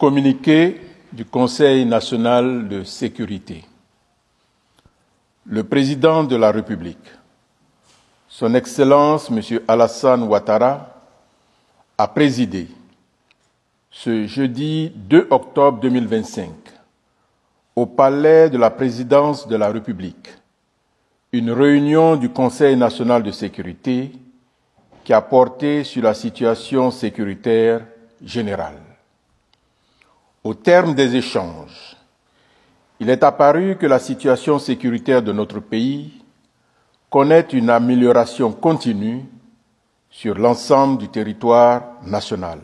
Communiqué du Conseil national de sécurité. Le président de la République, Son Excellence M. Alassane Ouattara, a présidé ce jeudi 2 octobre 2025 au Palais de la Présidence de la République une réunion du Conseil national de sécurité qui a porté sur la situation sécuritaire générale. Au terme des échanges, il est apparu que la situation sécuritaire de notre pays connaît une amélioration continue sur l'ensemble du territoire national.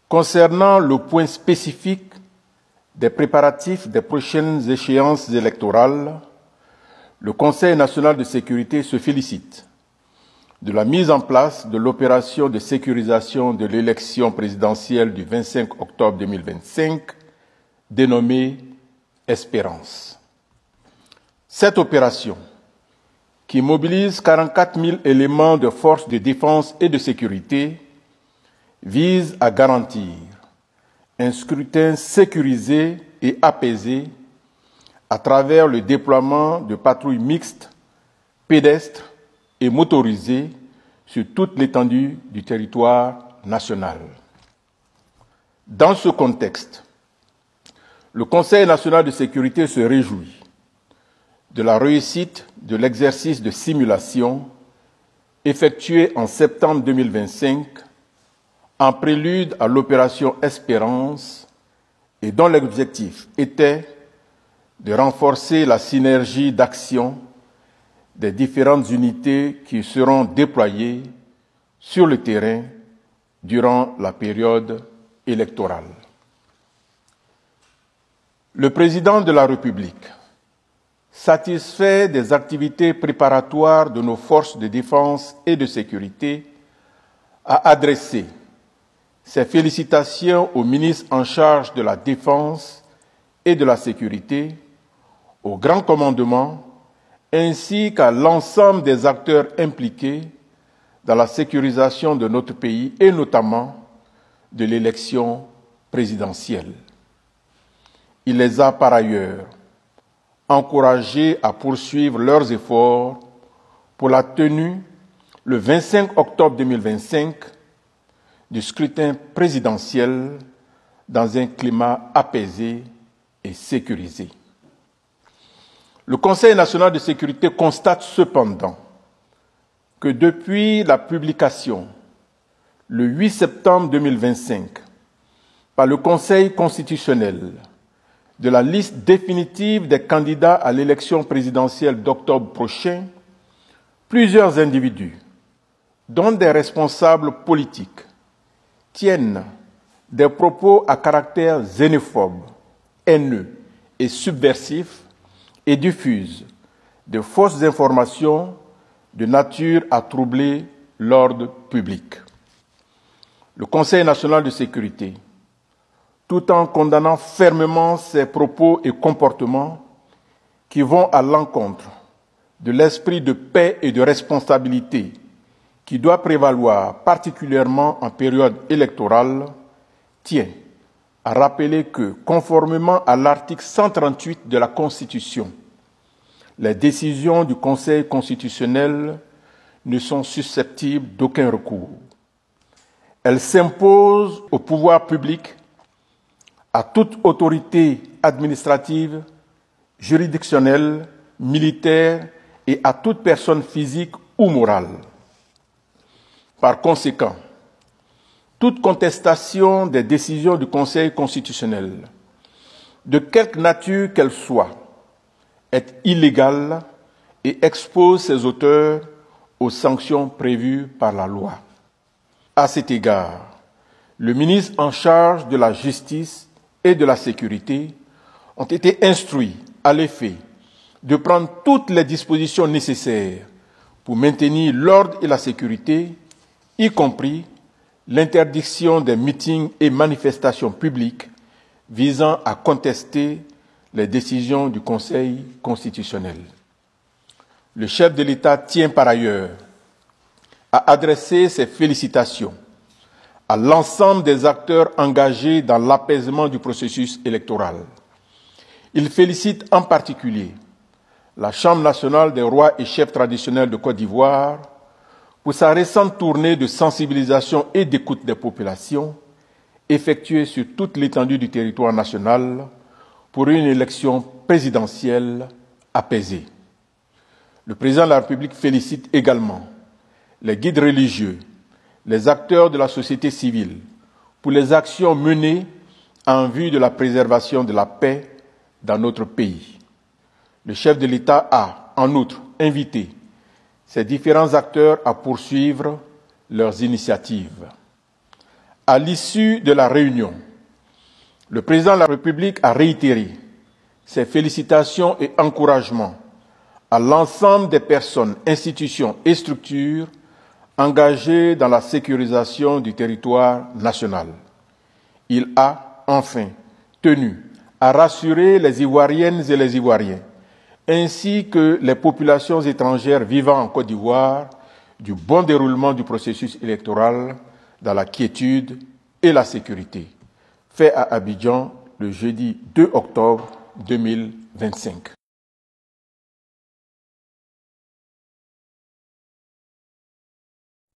Concernant le point spécifique des préparatifs des prochaines échéances électorales, le Conseil national de sécurité se félicite de la mise en place de l'opération de sécurisation de l'élection présidentielle du 25 octobre 2025, dénommée Espérance. Cette opération, qui mobilise 44 000 éléments de forces de défense et de sécurité, vise à garantir un scrutin sécurisé et apaisé à travers le déploiement de patrouilles mixtes, pédestres et motorisées sur toute l'étendue du territoire national. Dans ce contexte, le Conseil national de sécurité se réjouit de la réussite de l'exercice de simulation effectué en septembre 2025 en prélude à l'opération Espérance et dont l'objectif était de renforcer la synergie d'action des différentes unités qui seront déployées sur le terrain durant la période électorale. Le président de la République, satisfait des activités préparatoires de nos forces de défense et de sécurité, a adressé ses félicitations au ministre en charge de la Défense et de la Sécurité, au Grand Commandement, ainsi qu'à l'ensemble des acteurs impliqués dans la sécurisation de notre pays et notamment de l'élection présidentielle. Il les a par ailleurs encouragés à poursuivre leurs efforts pour la tenue, le 25 octobre 2025, du scrutin présidentiel dans un climat apaisé et sécurisé. Le Conseil national de sécurité constate cependant que depuis la publication, le 8 septembre 2025, par le Conseil constitutionnel, de la liste définitive des candidats à l'élection présidentielle d'octobre prochain, plusieurs individus, dont des responsables politiques, tiennent des propos à caractère xénophobe, haineux et subversif et diffusent de fausses informations de nature à troubler l'ordre public. Le Conseil national de sécurité, tout en condamnant fermement ces propos et comportements qui vont à l'encontre de l'esprit de paix et de responsabilité qui doit prévaloir particulièrement en période électorale, tient à rappeler que, conformément à l'article 138 de la Constitution, les décisions du Conseil constitutionnel ne sont susceptibles d'aucun recours. Elles s'imposent au pouvoir public, à toute autorité administrative, juridictionnelle, militaire et à toute personne physique ou morale. Par conséquent, toute contestation des décisions du Conseil constitutionnel, de quelque nature qu'elle soit, est illégale et expose ses auteurs aux sanctions prévues par la loi. À cet égard, le ministre en charge de la Justice et de la Sécurité ont été instruits à l'effet de prendre toutes les dispositions nécessaires pour maintenir l'ordre et la sécurité, y compris l'interdiction des meetings et manifestations publiques visant à contester les décisions du Conseil constitutionnel. Le chef de l'État tient par ailleurs à adresser ses félicitations à l'ensemble des acteurs engagés dans l'apaisement du processus électoral. Il félicite en particulier la Chambre nationale des rois et chefs traditionnels de Côte d'Ivoire pour sa récente tournée de sensibilisation et d'écoute des populations effectuée sur toute l'étendue du territoire national pour une élection présidentielle apaisée. Le président de la République félicite également les guides religieux, les acteurs de la société civile pour les actions menées en vue de la préservation de la paix dans notre pays. Le chef de l'État a, en outre, invité ces différents acteurs à poursuivre leurs initiatives. À l'issue de la réunion, le président de la République a réitéré ses félicitations et encouragements à l'ensemble des personnes, institutions et structures engagées dans la sécurisation du territoire national. Il a, enfin, tenu à rassurer les Ivoiriennes et les Ivoiriens, ainsi que les populations étrangères vivant en Côte d'Ivoire, du bon déroulement du processus électoral dans la quiétude et la sécurité, fait à Abidjan le jeudi 2 octobre 2025.